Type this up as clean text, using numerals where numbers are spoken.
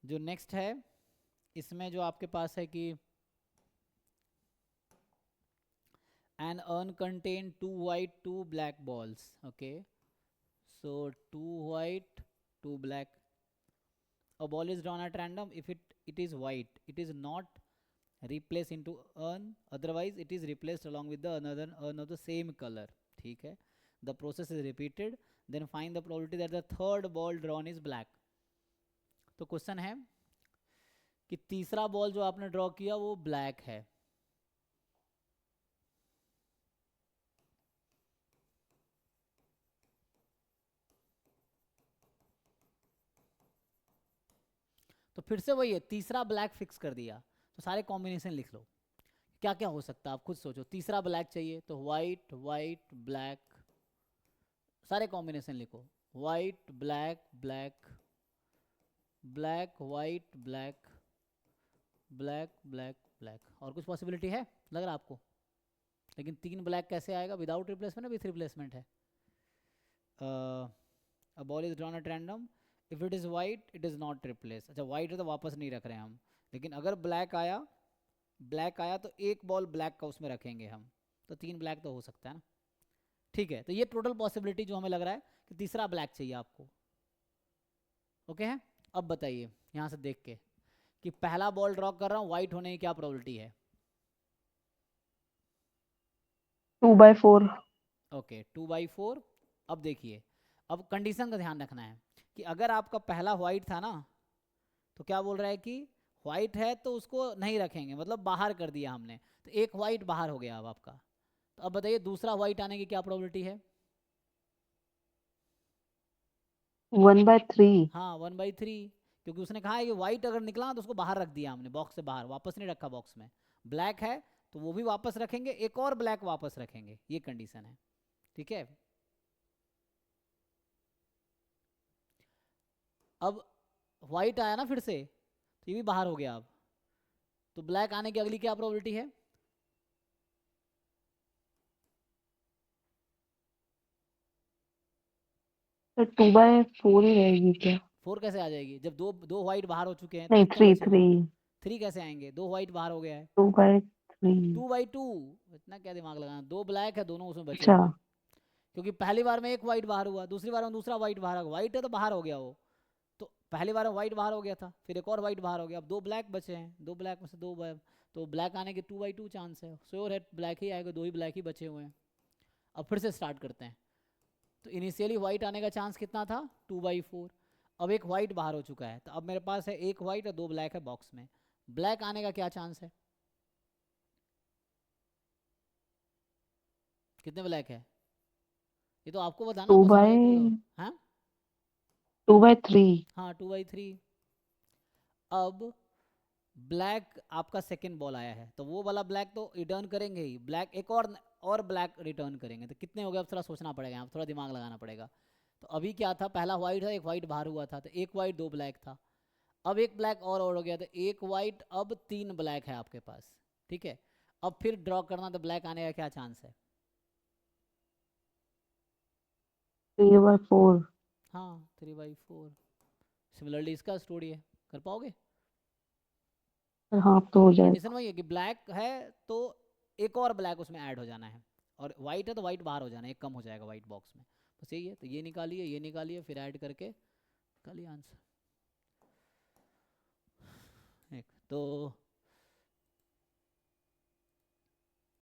जो नेक्स्ट है इसमें जो आपके पास है कि an urn contain 2 white 2 black balls. Okay, so 2 white 2 black. A ball is drawn at random. If it is white, it is not replaced into urn, otherwise it is replaced along with the another urn of the same color. ठीक है, the process is repeated, then find the probability that the third ball drawn is black. तो question है कि तीसरा ball जो आपने draw किया वो ब्लैक है, तो फिर से वही है, तीसरा ब्लैक फिक्स कर दिया तो सारे कॉम्बिनेशन लिख लो क्या क्या हो सकता है, आप खुद सोचो। तीसरा ब्लैक चाहिए तो वाइट वाइट ब्लैक, सारे कॉम्बिनेशन लिखो, white black black, black white black, black black black. और कुछ पॉसिबिलिटी है लग रहा आपको? लेकिन 3 ब्लैक कैसे आएगा विदाउट रिप्लेसमेंट, विथ रिप्लेसमेंट है। A ball is drawn at random, if it is white it is not replace. अच्छा वाइट है तो वापस नहीं रख रहे हैं हम, लेकिन अगर ब्लैक आया तो एक बॉल ब्लैक का उसमें रखेंगे हम, तो 3 ब्लैक तो हो सकता है ना। ठीक है, तो ये टोटल पॉसिबिलिटी जो हमें लग रहा है कि तीसरा ब्लैक चाहिए आपको। ओके है, अब बताइए यहाँ से देख के कि पहला बॉल ड्रॉ कर रहा हूँ, व्हाइट होने की क्या प्रोबेबिलिटी है? 2/4। ओके 2/4। अब देखिए, अब कंडीशन का ध्यान रखना है कि अगर आपका पहला व्हाइट था ना, तो क्या बोल रहा है कि व्हाइट है तो उसको नहीं रखेंगे, मतलब बाहर कर दिया हमने, तो एक व्हाइट बाहर हो गया अब आपका। तो अब बताइए दूसरा व्हाइट आने की क्या प्रोबेबिलिटी है? 1/3। हाँ 1/3, क्योंकि उसने कहा है कि व्हाइट अगर निकला तो उसको बाहर रख दिया हमने, बॉक्स से बाहर, वापस नहीं रखा बॉक्स में। ब्लैक है तो वो भी वापस रखेंगे, एक और ब्लैक वापस रखेंगे, ये कंडीशन है। ठीक है, अब व्हाइट आया ना फिर से, तो ये भी बाहर हो गया अब, तो ब्लैक आने की अगली क्या प्रोबेबिलिटी है? तो 2/4 ही रहेगी क्या? 4 कैसे आ जाएगी जब दो दो व्हाइट बाहर हो चुके हैं, तो नहीं, कितने 3 बचे? 3। 3 कैसे आएंगे, दो व्हाइट बाहर हो गया है। 2/3। 2/2, इतना क्या दिमाग लगाना, दो ब्लैक है दोनों उसमें बचे अच्छा। हुए हैं, क्योंकि पहली बार में एक व्हाइट बाहर हुआ, दूसरी बार में दूसरा व्हाइट बाहर हुआ, व्हाइट है तो बाहर हो गया वो, तो पहली बार में व्हाइट बाहर हो गया था, फिर एक और व्हाइट बाहर हो गया, अब दो ब्लैक बचे हैं, दो ब्लैक में से तो ब्लैक आने के 2/2 चांस है, श्योर है ब्लैक ही आएगा, दो ही ब्लैक ही बचे हुए हैं। अब फिर से स्टार्ट करते हैं, तो इनिशियली व्हाइट आने का चांस कितना था? 2/4। अब एक व्हाइट बाहर हो चुका है, तो अब मेरे पास है एक व्हाइट और दो ब्लैक है बॉक्स में, ब्लैक आने का क्या चांस है? कितने ब्लैक है ये तो आपको बताना, 2 बस बाय मैं बोलो। हाँ 2/3। हाँ 2/3। अब ब्लैक आपका सेकेंड बॉल आया है, तो वो वाला ब्लैक तो रिटर्न करेंगे ही, ब्लैक एक और ब्लैक रिटर्न करेंगे, तो कितने हो गए? अब थोड़ा सोचना पड़ेगा, यहाँ थोड़ा दिमाग लगाना पड़ेगा। तो अभी क्या था, पहला व्हाइट था, एक व्हाइट बाहर हुआ था, तो एक व्हाइट दो ब्लैक था, अब एक ब्लैक और हो गया, तो एक व्हाइट, अब 3 ब्लैक है आपके पास। ठीक है, अब फिर ड्रॉ करना, तो ब्लैक आने का क्या चांस है? 3/4। हाँ 3/4। सिमिलरली इसका स्टोरी है, कर पाओगे? हाँ, तो हो कंडीशन जाएगा। वही है कि ब्लैक है तो एक और ब्लैक उसमें ऐड हो जाना है, और वाइट है तो वाइट बाहर हो जाना है, एक कम हो जाएगा वाइट बॉक्स में, बस यही है। तो ये निकालिए फिर ऐड करके निकालिए आंसर। एक तो